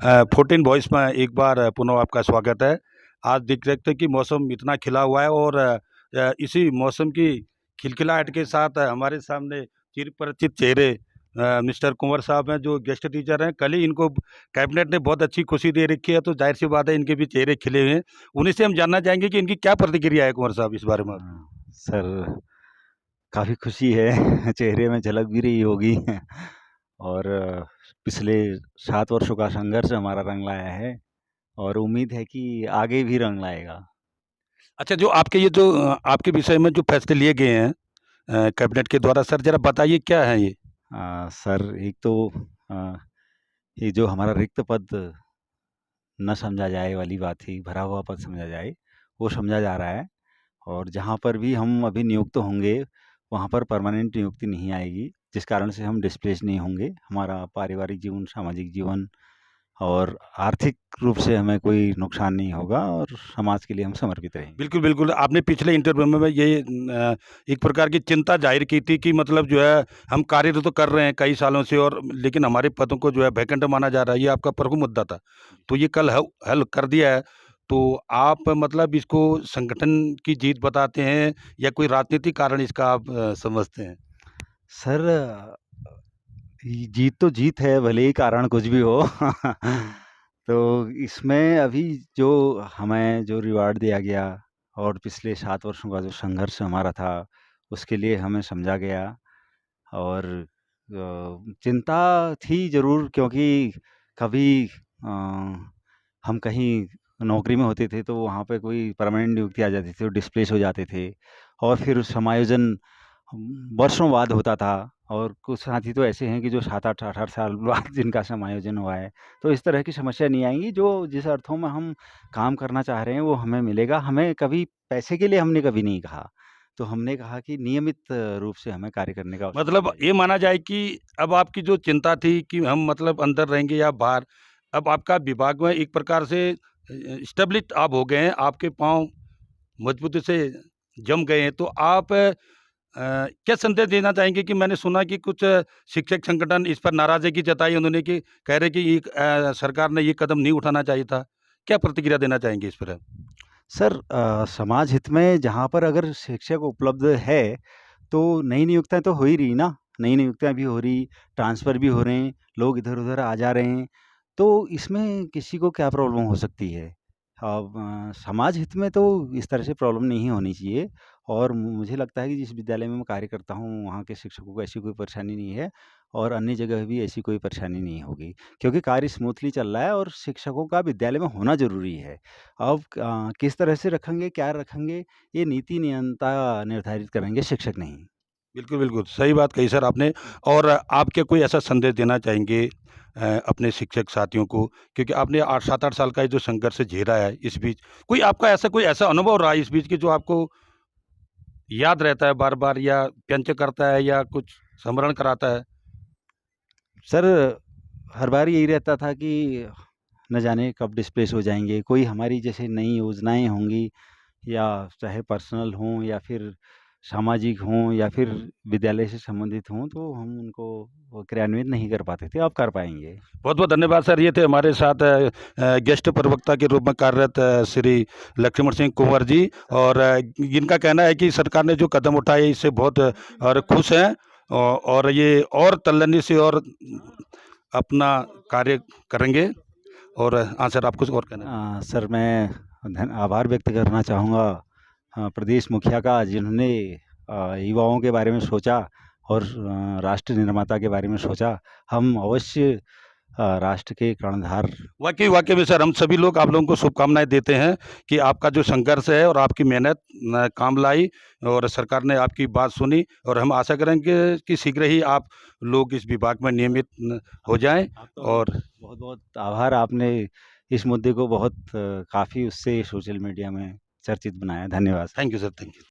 14 voice में एक बार पुनः आपका स्वागत है। आज देख सकते हैं कि मौसम इतना खिला हुआ है और इसी मौसम की खिलखिलाहट के साथ हमारे सामने चिरपरिचित चेहरे मिस्टर कुंवर साहब हैं, जो गेस्ट टीचर हैं। कल ही इनको कैबिनेट ने बहुत अच्छी खुशी दे रखी है, तो जाहिर-सी बात है इनके भी चेहरे खिले हुए हैं। उन्हीं से हम जानना चाहेंगे कि इनकी क्या प्रतिक्रिया है कुंवर साहब इस बारे में? सर, काफ़ी खुशी है चेहरे में झलक भी रही होगी और पिछले 7 वर्षों का संघर्ष हमारा रंग लाया है और उम्मीद है कि आगे भी रंग लाएगा। अच्छा, जो आपके ये जो आपके विषय में जो फैसले लिए गए हैं कैबिनेट के द्वारा, सर ज़रा बताइए क्या है ये? सर, एक तो अ, ये जो हमारा रिक्त पद न समझा जाए वाली बात थी, भरा हुआ पद समझा जाए, वो समझा जा रहा है और जहाँ पर भी हम अभी नियुक्त होंगे, वहाँ पर परमानेंट नियुक्ति नहीं आएगी, जिस कारण से हम डिस्प्लेस नहीं होंगे। हमारा पारिवारिक जीवन, सामाजिक जीवन और आर्थिक रूप से हमें कोई नुकसान नहीं होगा और समाज के लिए हम समर्पित रहेंगे। बिल्कुल, बिल्कुल। आपने पिछले इंटरव्यू में ये एक प्रकार की चिंता ज़ाहिर की थी कि मतलब जो है हम कार्य तो कर रहे हैं कई सालों से, और लेकिन हमारे पदों को जो है वैकेंट माना जा रहा है, ये आपका प्रमुख मुद्दा था। तो ये कल हल कर दिया है, तो आप मतलब इसको संगठन की जीत बताते हैं या कोई राजनीतिक कारण इसका आप समझते हैं? सर, जीत तो जीत है, भले ही कारण कुछ भी हो। तो इसमें अभी जो हमें जो रिवार्ड दिया गया और पिछले 7 वर्षों का जो संघर्ष हमारा था, उसके लिए हमें समझा गया और चिंता थी ज़रूर, क्योंकि कभी हम कहीं नौकरी में होते थे, तो वहाँ पे कोई परमानेंट नियुक्ति आ जाती थी, तो डिस्प्लेस हो जाते थे और फिर समायोजन वर्षों बाद होता था और कुछ साथी तो ऐसे हैं कि जो 7-8 18 साल बाद जिनका समायोजन हुआ है। तो इस तरह की समस्या नहीं आएँगी, जो जिस अर्थों में हम काम करना चाह रहे हैं, वो हमें मिलेगा। हमें कभी पैसे के लिए हमने कभी नहीं कहा। तो हमने कहा कि नियमित रूप से हमें कार्य करने का अवसर मतलब मिलेगा। ये माना जाए कि अब आपकी जो चिंता थी कि हम मतलब अंदर रहेंगे या बाहर, अब आपका विभाग में एक प्रकार से स्टेब्लिश आप हो गए हैं, आपके पाँव मजबूती से जम गए हैं। तो आप क्या संदेश देना चाहेंगे कि मैंने सुना कि कुछ शिक्षक संगठन इस पर नाराज़गी जताई उन्होंने, कि कह रहे कि ये सरकार ने ये कदम नहीं उठाना चाहिए था। क्या प्रतिक्रिया देना चाहेंगे इस पर आप? सर, समाज हित में जहाँ पर अगर शिक्षक उपलब्ध है, तो नई नियुक्तियाँ तो हो ही रही ना, नई नियुक्तियाँ भी हो रही, ट्रांसफ़र भी हो रहे हैं, लोग इधर-उधर आ जा रहे हैं, तो इसमें किसी को क्या प्रॉब्लम हो सकती है? अब समाज हित में तो इस तरह से प्रॉब्लम नहीं होनी चाहिए और मुझे लगता है कि जिस विद्यालय में मैं कार्य करता हूँ, वहाँ के शिक्षकों को ऐसी कोई परेशानी नहीं है और अन्य जगह भी ऐसी कोई परेशानी नहीं होगी, क्योंकि कार्य स्मूथली चल रहा है और शिक्षकों का विद्यालय में होना ज़रूरी है। अब किस तरह से रखेंगे, क्या रखेंगे, ये नीति नियंता निर्धारित करेंगे, शिक्षक नहीं। बिल्कुल, बिल्कुल, सही बात कही सर आपने। और आप क्या कोई ऐसा संदेश देना चाहेंगे अपने शिक्षक साथियों को? क्योंकि आपने 8 7-8 साल का ये जो संघर्ष झेला है इस बीच, कोई ऐसा अनुभव रहा है इस बीच कि जो आपको याद रहता है बार-बार, या व्यंग करता है या कुछ स्मरण कराता है? सर, हर बार यही रहता था कि न जाने कब डिस्प्लेस हो जाएँगे, कोई हमारी जैसे नई योजनाएँ होंगी या चाहे पर्सनल हों या फिर सामाजिक हों या फिर विद्यालय से संबंधित हों, तो हम उनको वो क्रियान्वित नहीं कर पाते थे, अब कर पाएँगे। बहुत-बहुत धन्यवाद सर। ये थे हमारे साथ गेस्ट प्रवक्ता के रूप में कार्यरत श्री लक्ष्मण सिंह कुंवर जी, और जिनका कहना है कि सरकार ने जो कदम उठाए इससे बहुत और खुश हैं, और ये और तल्लनी से और अपना कार्य करेंगे। और हाँ सर, आप कुछ और कहना चाहें? सर, मैं आभार व्यक्त करना चाहूँगा प्रदेश मुखिया का, जिन्होंने युवाओं के बारे में सोचा और राष्ट्र निर्माता के बारे में सोचा। हम अवश्य राष्ट्र के कर्णधार। वाक़ई में सर, हम सभी लोग आप लोगों को शुभकामनाएँ देते हैं कि आपका जो संघर्ष है और आपकी मेहनत काम लाई, और सरकार ने आपकी बात सुनी, और हम आशा करेंगे कि शीघ्र ही आप लोग इस विभाग में नियमित हो जाएँ। आपका और बहुत-बहुत आभार, आपने इस मुद्दे को बहुत काफ़ी उससे सोशल मीडिया में चर्चित बनाया। धन्यवाद sir. Thank you sir, thank you.